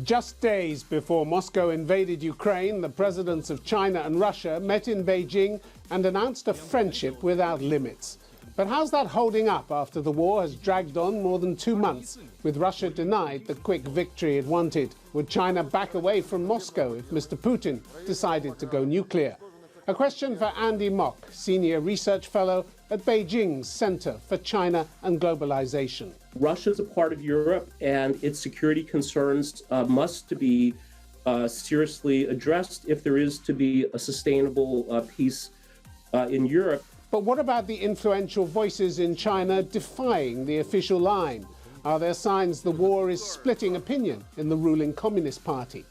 Just days before Moscow invaded Ukraine, the presidents of China and Russia met in Beijing and announced a friendship without limits. But how's that holding up after the war has dragged on more than 2 months, with Russia denied the quick victory it wanted? Would China back away from Moscow if Mr Putin decided to go nuclear? A question for Andy Mok, Senior Research Fellow at Beijing's Center for China and Globalization. Russia is a part of Europe, and its security concerns must be seriously addressed if there is to be a sustainable peace in Europe. But what about the influential voices in China defying the official line? Are there signs the war is splitting opinion in the ruling Communist Party?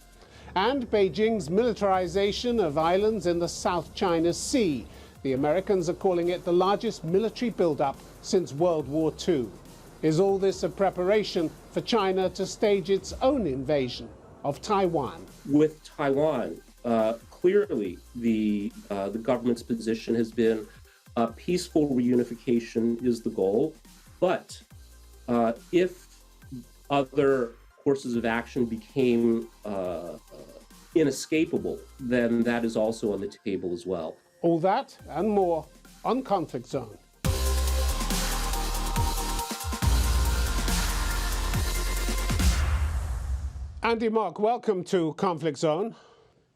And Beijing's militarization of islands in the South China Sea. The Americans are calling it the largest military buildup since World War II. Is all this a preparation for China to stage its own invasion of Taiwan? With Taiwan, clearly the government's position has been peaceful reunification is the goal. But if other courses of action became inescapable, then that is also on the table as well. All that and more on Conflict Zone. Andy Mok, welcome to Conflict Zone.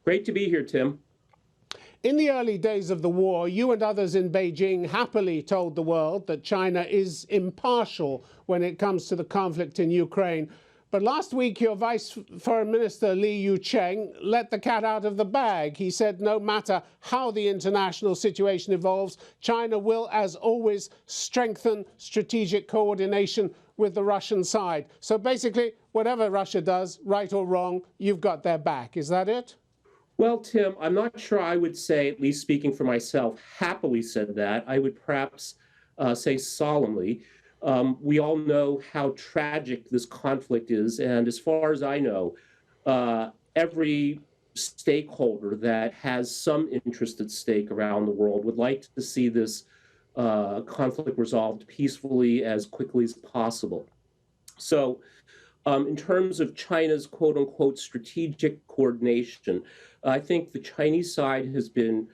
Great to be here, Tim. In the early days of the war, you and others in Beijing happily told the world that China is impartial when it comes to the conflict in Ukraine. But last week, your Vice Foreign Minister, Li Yucheng, let the cat out of the bag. He said no matter how the international situation evolves, China will, as always, strengthen strategic coordination with the Russian side. So basically, whatever Russia does, right or wrong, you've got their back. Is that it? Well, Tim, I'm not sure I would say, at least speaking for myself, happily said that. I would perhaps say solemnly. We all know how tragic this conflict is, and as far as I know, every stakeholder that has some interest at stake around the world would like to see this conflict resolved peacefully as quickly as possible. So in terms of China's quote-unquote strategic coordination, I think the Chinese side has been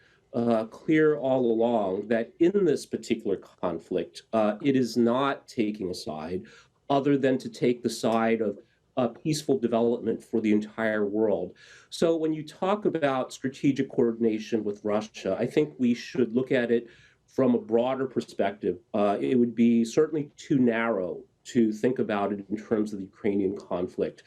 clear all along that in this particular conflict, it is not taking a side other than to take the side of peaceful development for the entire world. So when you talk about strategic coordination with Russia, I think we should look at it from a broader perspective. It would be certainly too narrow to think about it in terms of the Ukrainian conflict.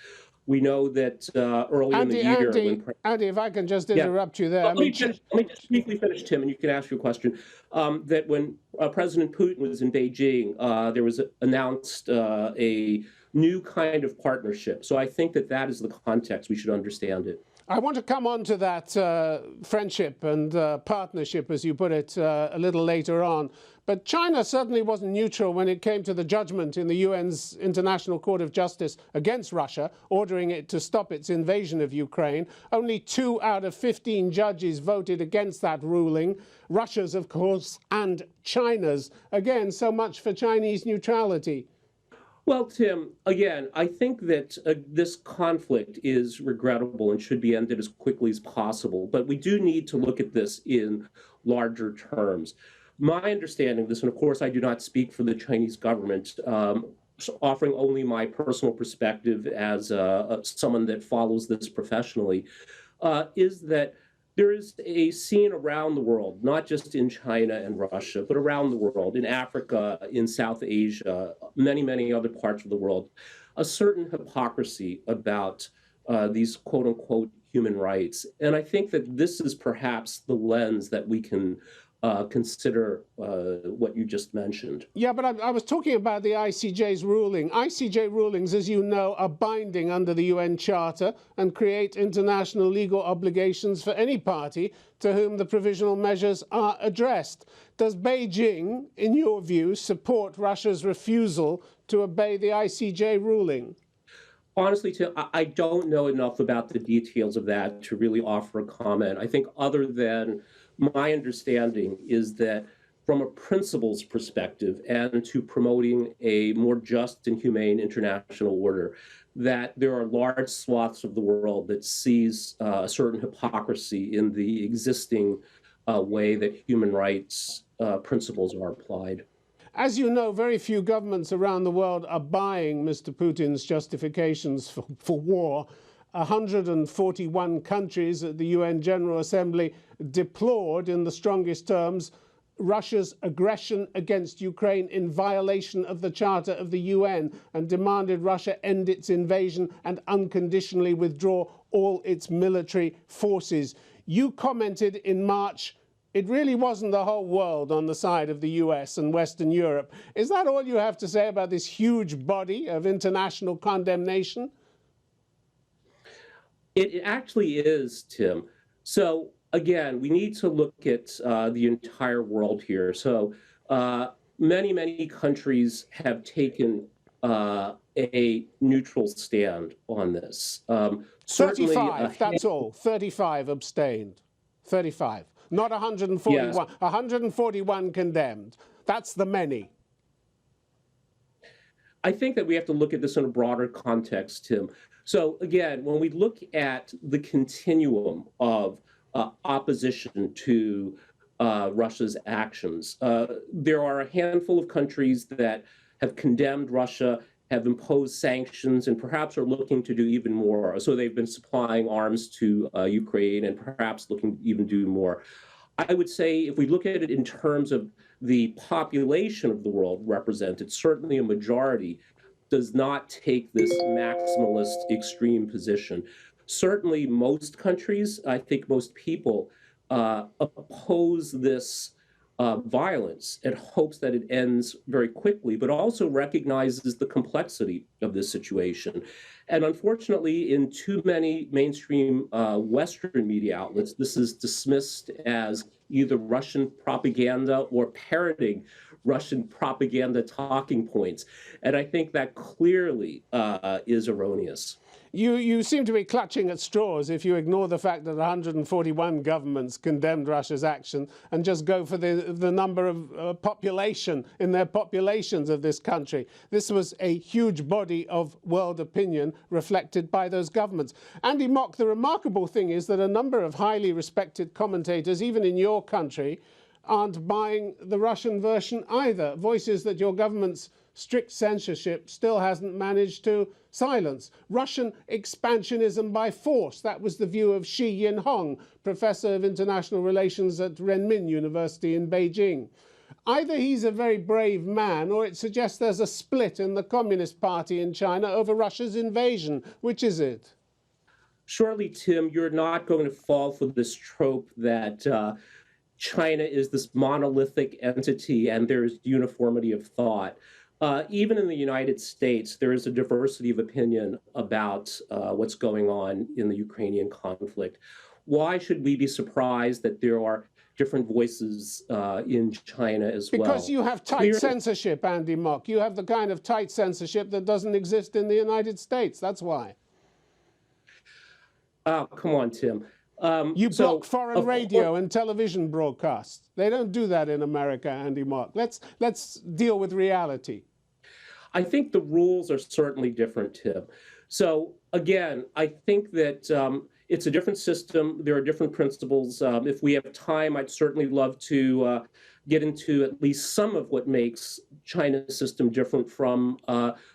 We know that early in the year... Andy, if I can just interrupt you there. Let me just briefly finish, Tim, and you can ask your question. That when President Putin was in Beijing, there was announced a new kind of partnership. So I think that is the context. We should understand it. I want to come on to that friendship and partnership, as you put it, a little later on. But China certainly wasn't neutral when it came to the judgment in the UN's International Court of Justice against Russia, ordering it to stop its invasion of Ukraine. Only 2 out of 15 judges voted against that ruling. Russia's, of course, and China's. Again, so much for Chinese neutrality. Well, Tim, again, I think that this conflict is regrettable and should be ended as quickly as possible. But we do need to look at this in larger terms. My understanding of this, and of course I do not speak for the Chinese government, offering only my personal perspective as someone that follows this professionally, is that there is a scene around the world, not just in China and Russia, but around the world, in Africa, in South Asia, many, many other parts of the world, a certain hypocrisy about these quote-unquote human rights. And I think that this is perhaps the lens that we can consider what you just mentioned. Yeah, but I was talking about the ICJ's ruling. ICJ rulings, as you know, are binding under the UN Charter and create international legal obligations for any party to whom the provisional measures are addressed. Does Beijing, in your view, support Russia's refusal to obey the ICJ ruling? Honestly, Tim, I don't know enough about the details of that to really offer a comment. I think other than my understanding is that from a principles perspective and to promoting a more just and humane international order, that there are large swaths of the world that sees a certain hypocrisy in the existing way that human rights principles are applied. As you know, very few governments around the world are buying Mr. Putin's justifications for war. 141 countries at the UN General Assembly deplored in the strongest terms Russia's aggression against Ukraine in violation of the Charter of the UN and demanded Russia end its invasion and unconditionally withdraw all its military forces. You commented in March, it really wasn't the whole world on the side of the US and Western Europe. Is that all you have to say about this huge body of international condemnation? It actually is, Tim. So again, we need to look at the entire world here. So many countries have taken a neutral stand on this. 35, that's all. 35 abstained. 35. Not 141. Yes. 141 condemned. That's the many. I think that we have to look at this in a broader context, Tim. So again, when we look at the continuum of opposition to Russia's actions, there are a handful of countries that have condemned Russia, have imposed sanctions, and perhaps are looking to do even more. So they've been supplying arms to Ukraine and perhaps looking to even do more. I would say if we look at it in terms of the population of the world represented, certainly a majority does not take this maximalist extreme position. Certainly most countries, I think most people, oppose this violence and hopes that it ends very quickly, but also recognizes the complexity of this situation. And unfortunately, in too many mainstream Western media outlets, this is dismissed as either Russian propaganda or parroting Russian propaganda talking points. And I think that clearly is erroneous. You seem to be clutching at straws if you ignore the fact that 141 governments condemned Russia's action and just go for the number of population in their populations of this country. This was a huge body of world opinion reflected by those governments. Andy Mok, the remarkable thing is that a number of highly respected commentators, even in your country, aren't buying the Russian version either. Voices that your government's strict censorship still hasn't managed to silence. Russian expansionism by force. That was the view of Xi Jinping, professor of international relations at Renmin University in Beijing. Either he's a very brave man, or it suggests there's a split in the Communist Party in China over Russia's invasion. Which is it? Surely, Tim, you're not going to fall for this trope that China is this monolithic entity and there's uniformity of thought. Even in the United States, there is a diversity of opinion about what's going on in the Ukrainian conflict. Why should we be surprised that there are different voices in China as well? Because you have tight censorship, Andy Mok. You have the kind of tight censorship that doesn't exist in the United States. That's why. Oh, come on, Tim. You block foreign radio and television broadcasts. They don't do that in America, Andy Mok. Let's deal with reality. I think the rules are certainly different, Tim. So again, I think that it's a different system. There are different principles. If we have time, I'd certainly love to get into at least some of what makes China's system different from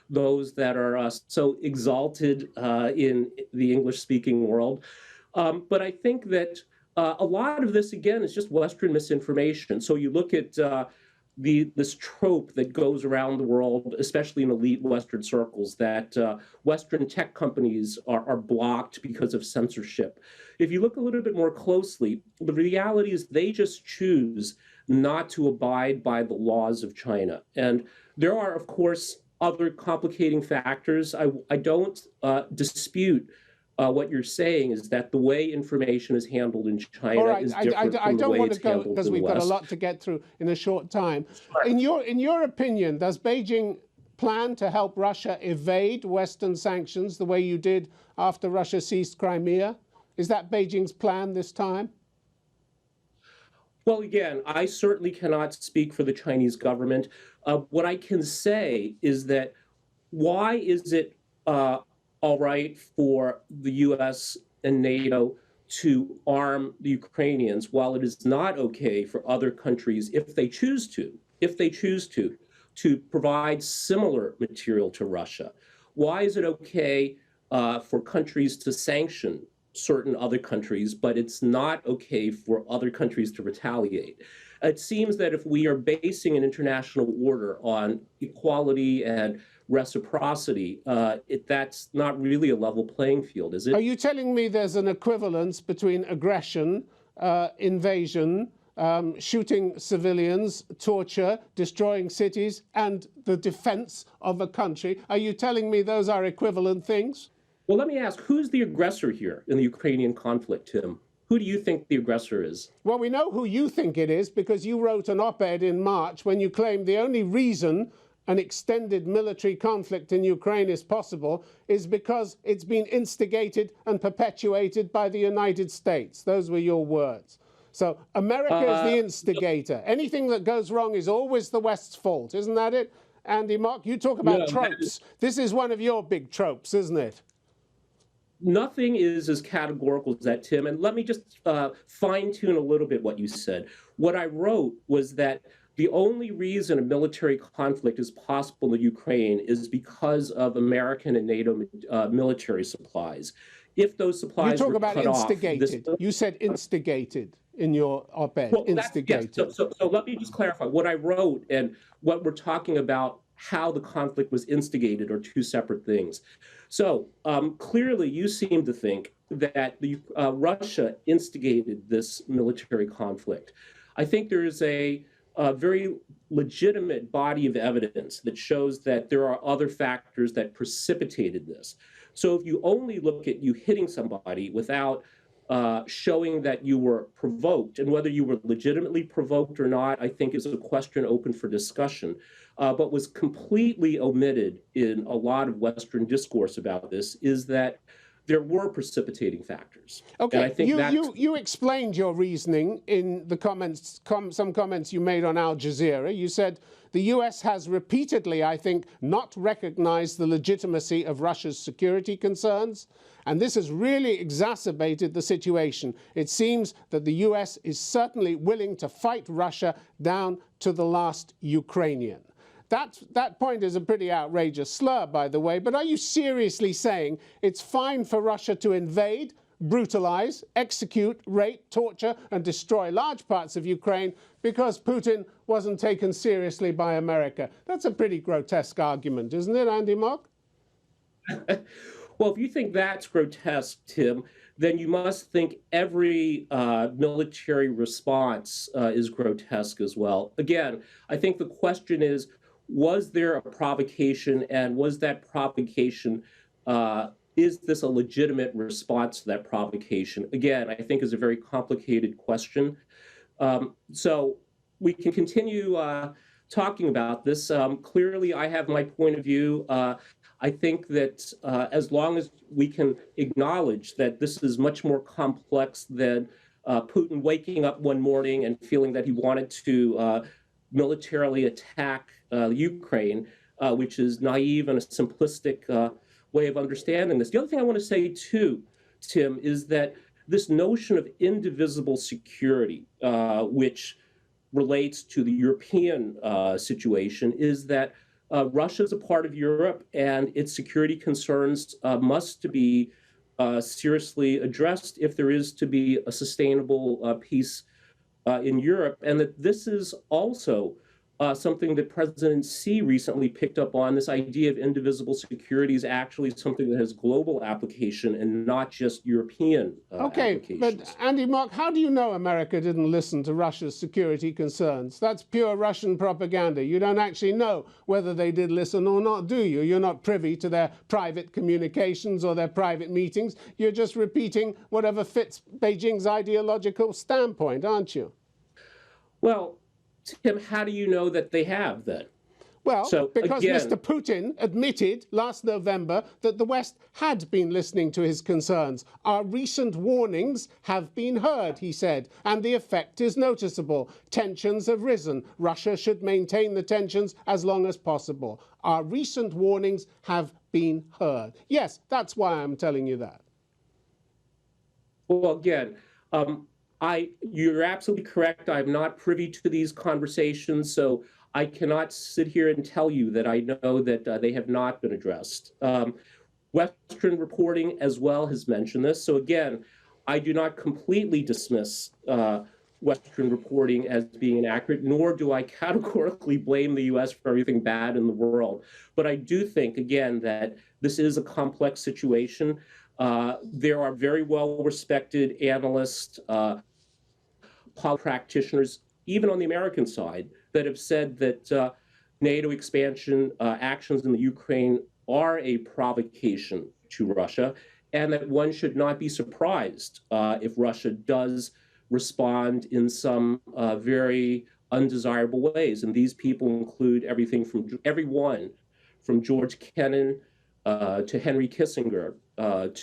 those that are so exalted in the English-speaking world. But I think that a lot of this, again, is just Western misinformation. So you look at this trope that goes around the world, especially in elite Western circles, that Western tech companies are blocked because of censorship. If you look a little bit more closely, the reality is they just choose not to abide by the laws of China. And there are, of course, other complicating factors. I don't dispute what you're saying is that the way information is handled in China is different from the way it's handled in the West. I don't want to go because we've got a lot to get through in a short time. Sure. In your opinion, does Beijing plan to help Russia evade Western sanctions the way you did after Russia seized Crimea? Is that Beijing's plan this time? Well, again, I certainly cannot speak for the Chinese government. What I can say is that why is it all right for the US and NATO to arm the Ukrainians, while it is not okay for other countries, if they choose to provide similar material to Russia? Why is it okay for countries to sanction certain other countries, but it's not okay for other countries to retaliate? It seems that if we are basing an international order on equality and reciprocity, that's not really a level playing field, is it? Are you telling me there's an equivalence between aggression, invasion, shooting civilians, torture, destroying cities, and the defense of a country? Are you telling me those are equivalent things? Well, let me ask, who's the aggressor here in the Ukrainian conflict, Tim? Who do you think the aggressor is? Well, we know who you think it is because you wrote an op-ed in March when you claimed the only reason an extended military conflict in Ukraine is possible is because it's been instigated and perpetuated by the United States. Those were your words. So America is the instigator. Anything that goes wrong is always the West's fault. Isn't that it? Andy Mok, you talk about tropes. This is one of your big tropes, isn't it? Nothing is as categorical as that, Tim. And let me just fine-tune a little bit what you said. What I wrote was that the only reason a military conflict is possible in Ukraine is because of American and NATO military supplies. If those supplies you talk were about cut instigated. You said instigated in your op-ed. Well, instigated. Yes. So let me just clarify. What I wrote and what we're talking about, how the conflict was instigated, are two separate things. So clearly you seem to think that Russia instigated this military conflict. I think there is a very legitimate body of evidence that shows that there are other factors that precipitated this. So if you only look at you hitting somebody without showing that you were provoked, and whether you were legitimately provoked or not, I think is a question open for discussion, but was completely omitted in a lot of Western discourse about this, is that there were precipitating factors. Okay, and I think you explained your reasoning in the comments, some comments you made on Al Jazeera. You said the US has repeatedly, I think, not recognized the legitimacy of Russia's security concerns, and this has really exacerbated the situation. It seems that the US is certainly willing to fight Russia down to the last Ukrainian. That point is a pretty outrageous slur, by the way, but are you seriously saying it's fine for Russia to invade, brutalize, execute, rape, torture, and destroy large parts of Ukraine because Putin wasn't taken seriously by America? That's a pretty grotesque argument, isn't it, Andy Mok? Well, if you think that's grotesque, Tim, then you must think every military response is grotesque as well. Again, I think the question is, was there a provocation, and was that provocation, is this a legitimate response to that provocation? Again, I think is a very complicated question. So we can continue talking about this. Clearly, I have my point of view. I think that as long as we can acknowledge that this is much more complex than Putin waking up one morning and feeling that he wanted to militarily attack Ukraine, which is naive and a simplistic way of understanding this. The other thing I want to say, too, Tim, is that this notion of indivisible security, which relates to the European situation, is that Russia is a part of Europe, and its security concerns must be seriously addressed if there is to be a sustainable peace in Europe, and that this is also something that President Xi recently picked up on. This idea of indivisible security is actually something that has global application and not just European applications. But Andy Mok, how do you know America didn't listen to Russia's security concerns? That's pure Russian propaganda. You don't actually know whether they did listen or not, do you? You're not privy to their private communications or their private meetings. You're just repeating whatever fits Beijing's ideological standpoint, aren't you? Well, Tim, how do you know that they have then? Well, because Mr. Putin admitted last November that the West had been listening to his concerns. Our recent warnings have been heard, he said, and the effect is noticeable. Tensions have risen. Russia should maintain the tensions as long as possible. Our recent warnings have been heard. Yes, that's why I'm telling you that. Well, again, you're absolutely correct. I'm not privy to these conversations, so I cannot sit here and tell you that I know that they have not been addressed. Western reporting as well has mentioned this. So again, I do not completely dismiss Western reporting as being inaccurate, nor do I categorically blame the US for everything bad in the world. But I do think, again, that this is a complex situation. There are very well-respected analysts, practitioners, even on the American side, that have said that NATO expansion actions in the Ukraine are a provocation to Russia, and that one should not be surprised if Russia does respond in some very undesirable ways. And these people include everyone from George Kennan to Henry Kissinger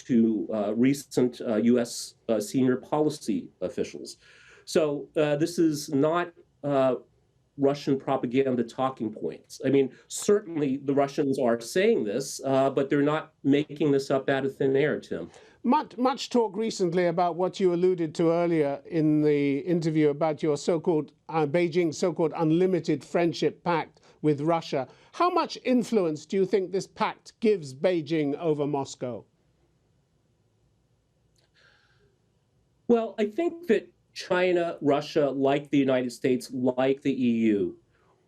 to recent US senior policy officials. So this is not Russian propaganda talking points. I mean, certainly the Russians are saying this, but they're not making this up out of thin air, Tim. Much talk recently about what you alluded to earlier in the interview about your so-called Beijing's so-called unlimited friendship pact with Russia. How much influence do you think this pact gives Beijing over Moscow? Well, I think that China, Russia, like the United States, like the EU,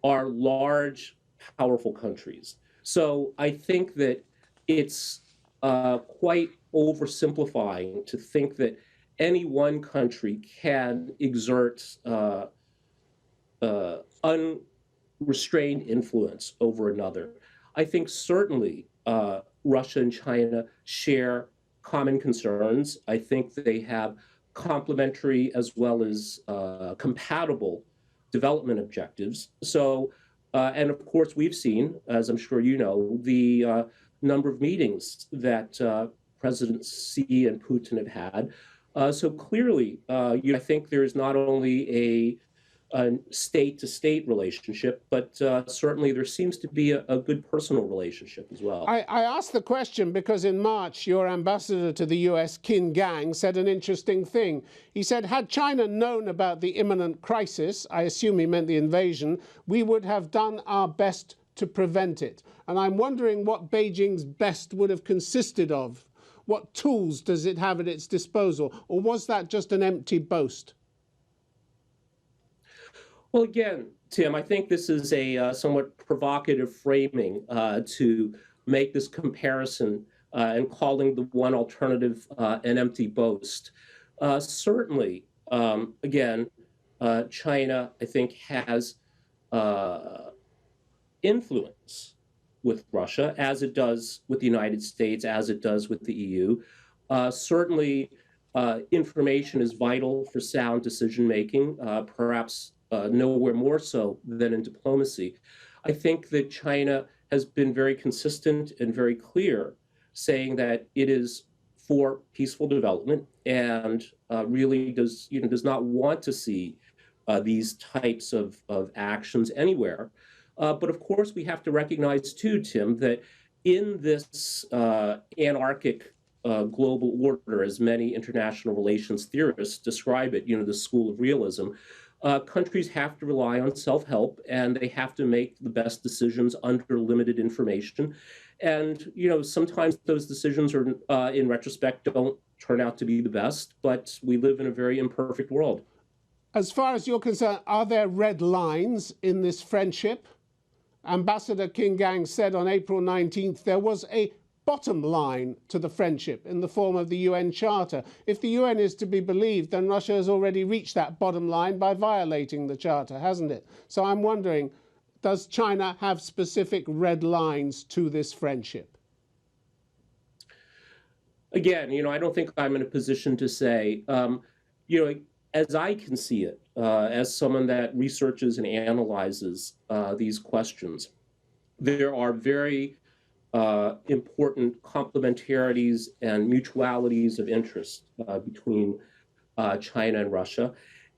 are large, powerful countries. So I think that it's quite oversimplifying to think that any one country can exert unrestrained influence over another. I think certainly Russia and China share common concerns. I think they have complementary as well as compatible development objectives. So, and of course, we've seen, as I'm sure you know, the number of meetings that Presidents Xi and Putin have had. So clearly, I think there is not only a state-to-state relationship, but certainly there seems to be a good personal relationship as well. I asked the question because in March, your ambassador to the US, Qin Gang, said an interesting thing. He said, had China known about the imminent crisis, I assume he meant the invasion, we would have done our best to prevent it. And I'm wondering what Beijing's best would have consisted of. What tools does it have at its disposal? Or was that just an empty boast? Well, again, Tim, I think this is a somewhat provocative framing to make this comparison and calling the one alternative an empty boast. Certainly, again, China, I think, has influence with Russia, as it does with the United States, as it does with the EU. Certainly, information is vital for sound decision-making, perhaps nowhere more so than in diplomacy. I think that China has been very consistent and very clear, saying that it is for peaceful development and really does not want to see these types of actions anywhere. But of course, we have to recognize too, Tim, that in this anarchic global order, as many international relations theorists describe it, the school of realism, countries have to rely on self-help, and they have to make the best decisions under limited information. And, sometimes those decisions are, in retrospect, don't turn out to be the best, but we live in a very imperfect world. As far as you're concerned, are there red lines in this friendship? Ambassador Qin Gang said on April 19th there was a bottom line to the friendship in the form of the UN Charter. If the UN is to be believed, then Russia has already reached that bottom line by violating the Charter, hasn't it? So I'm wondering, does China have specific red lines to this friendship? Again, I don't think I'm in a position to say, as I can see it, as someone that researches and analyzes these questions, there are very important complementarities and mutualities of interest between China and Russia.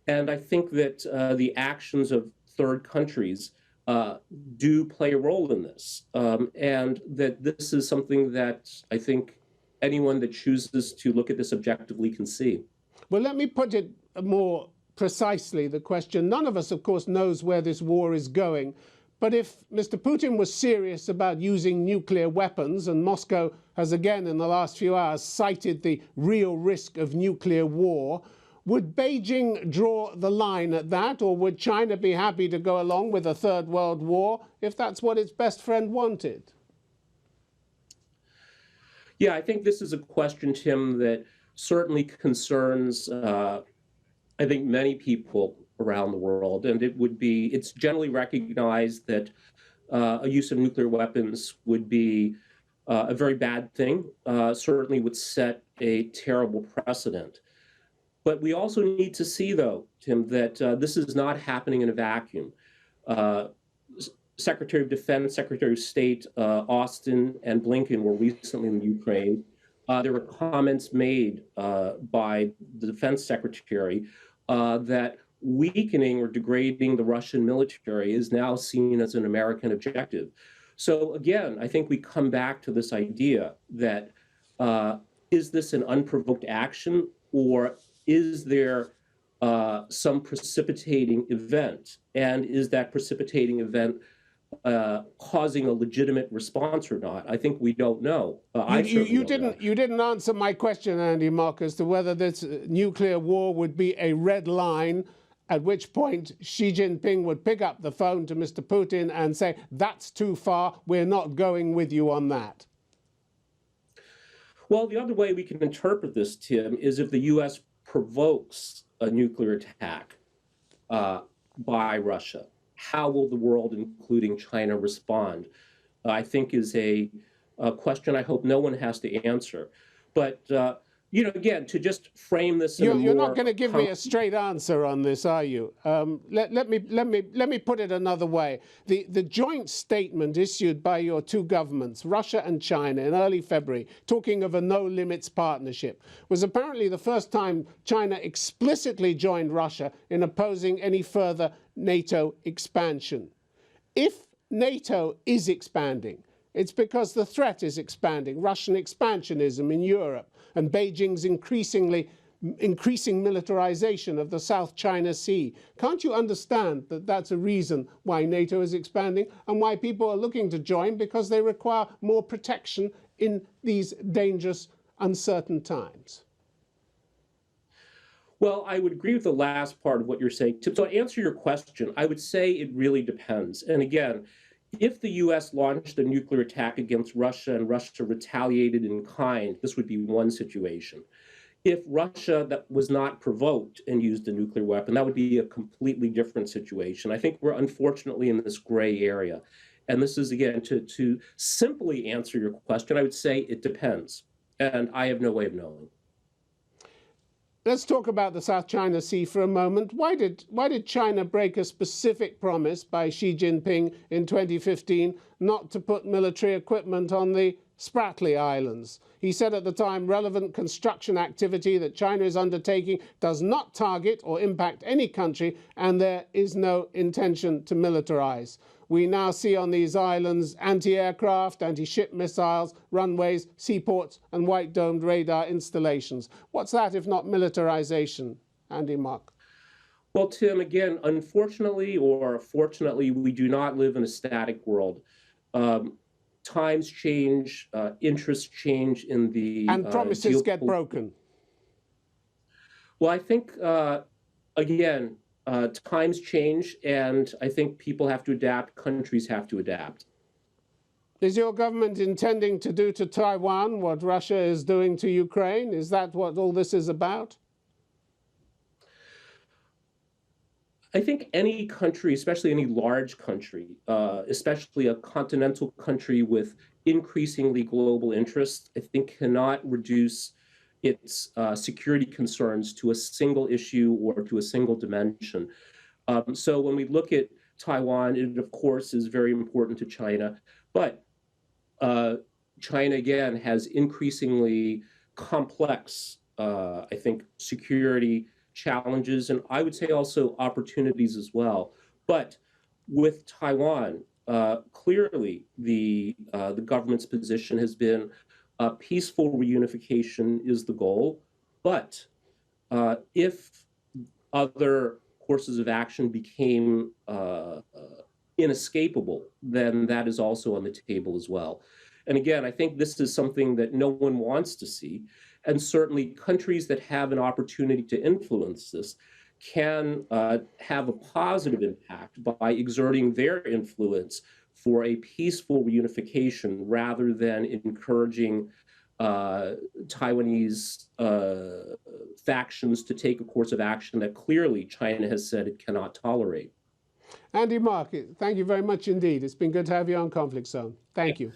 And I think that the actions of third countries uh, do play a role in this, and that this is something that I think anyone that chooses to look at this objectively can see. Well, let me put it more precisely, the question. None of us, of course, knows where this war is going. But if Mr. Putin was serious about using nuclear weapons, and Moscow has again in the last few hours cited the real risk of nuclear war, would Beijing draw the line at that, or would China be happy to go along with a third world war if that's what its best friend wanted? Yeah, I think this is a question, Tim, that certainly concerns, I think, many people around the world. And it's generally recognized that a use of nuclear weapons would be a very bad thing, certainly would set a terrible precedent. But we also need to see, though, Tim, that this is not happening in a vacuum. Secretary of Defense, Secretary of State Austin and Blinken were recently in Ukraine. There were comments made by the Defense Secretary that weakening or degrading the Russian military is now seen as an American objective. So again, I think we come back to this idea that is this an unprovoked action, or is there some precipitating event? And is that precipitating event causing a legitimate response or not? I think we don't know. You didn't answer my question, Andy Mok, as to whether this nuclear war would be a red line, at which point Xi Jinping would pick up the phone to Mr. Putin and say, that's too far, we're not going with you on that. Well, the other way we can interpret this, Tim, is if the U.S. provokes a nuclear attack by Russia, how will the world, including China, respond? I think is a question I hope no one has to answer. But again, to just frame this, you're not going to give me a straight answer on this, are you? Let me put it another way. The joint statement issued by your two governments, Russia and China, in early February, talking of a no-limits partnership, was apparently the first time China explicitly joined Russia in opposing any further NATO expansion. If NATO is expanding, it's because the threat is expanding, Russian expansionism in Europe, and Beijing's increasing militarization of the South China Sea. Can't you understand that that's a reason why NATO is expanding and why people are looking to join, because they require more protection in these dangerous, uncertain times? Well, I would agree with the last part of what you're saying. So to answer your question, I would say it really depends. And again, if the U.S. launched a nuclear attack against Russia and Russia retaliated in kind, this would be one situation. If Russia that was not provoked and used a nuclear weapon, that would be a completely different situation. I think we're unfortunately in this gray area. And this is, again, to simply answer your question, I would say it depends. And I have no way of knowing. Let's talk about the South China Sea for a moment. Why did China break a specific promise by Xi Jinping in 2015 not to put military equipment on the Spratly Islands? He said at the time, relevant construction activity that China is undertaking does not target or impact any country, and there is no intention to militarize. We now see on these islands anti-aircraft, anti-ship missiles, runways, seaports, and white-domed radar installations. What's that if not militarization, Andy Mok? Well, Tim, again, unfortunately or fortunately, we do not live in a static world. Times change, interests change in the... And promises get broken. Well, I think, again, times change, and I think people have to adapt, countries have to adapt. Is your government intending to do to Taiwan what Russia is doing to Ukraine? Is that what all this is about? I think any country, especially any large country, especially a continental country with increasingly global interests, I think cannot reduce its security concerns to a single issue or to a single dimension. So when we look at Taiwan, it of course is very important to China, but China again has increasingly complex, I think, security challenges, and I would say also opportunities as well. But with Taiwan, clearly the government's position has been peaceful reunification is the goal, but if other courses of action became inescapable, then that is also on the table as well. And again, I think this is something that no one wants to see. And certainly countries that have an opportunity to influence this can have a positive impact by exerting their influence for a peaceful reunification rather than encouraging Taiwanese factions to take a course of action that clearly China has said it cannot tolerate. Andy Mok, thank you very much indeed. It's been good to have you on Conflict Zone. Thank you.